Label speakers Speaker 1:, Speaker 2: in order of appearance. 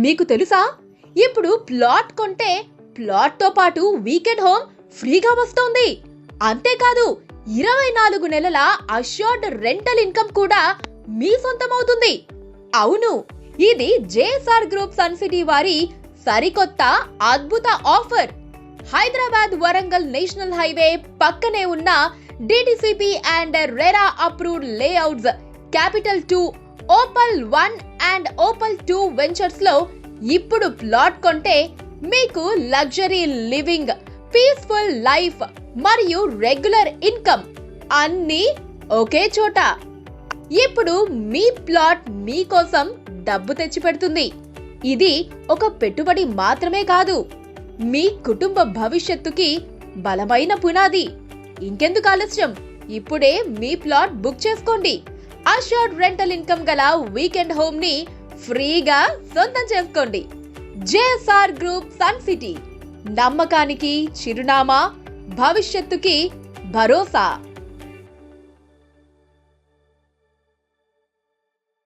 Speaker 1: మీకు తెలుసా? ఇప్పుడు ప్లాట్ కొంటే ప్లాట్ తో పాటు వీకెండ్ హోమ్ ఫ్రీగా వస్తోంది. అంతేకాదు 24 నెలల అష్యూర్డ్ రెంటల్ ఇన్కమ్ కూడా మీ సొంతమవుతుంది. అవును, ఇది జేఎస్ఆర్ గ్రూప్ సన్ సిటీ వారి సరికొత్త అద్భుత offer. Hyderabad Warangal national highway పక్కనే ఉన్న DTCP and RERA approved layouts capital 2, Opal 1 and Opal 2 ventures లో ఇప్పుడు ప్లాట్ కొంటే మీకు లగ్జరీ లివింగ్, పీస్ఫుల్ లైఫ్ మరియు రెగ్యులర్ ఇన్కమ్ అన్నీ ఒకే చోట. ఇప్పుడు మీ ప్లాట్ మీకోసం డబ్బు తెచ్చిపెడుతుంది. ఇది ఒక పెట్టుబడి మాత్రమే కాదు, మీ కుటుంబ భవిష్యత్తుకి బలమైన పునాది. ఇంకెందుకు ఆలస్యం? ఇప్పుడే మీ ప్లాట్ బుక్ చేసుకోండి. అష్యూర్డ్ రెంటల్ ఇన్కమ్ గల వీకెండ్ హోమ్ ని ఫ్రీగా సొంతం చేసుకోండి. జేఎస్ఆర్ గ్రూప్ సన్ సిటీ, నమ్మకానికి చిరునామా, భవిష్యత్తుకి భరోసా.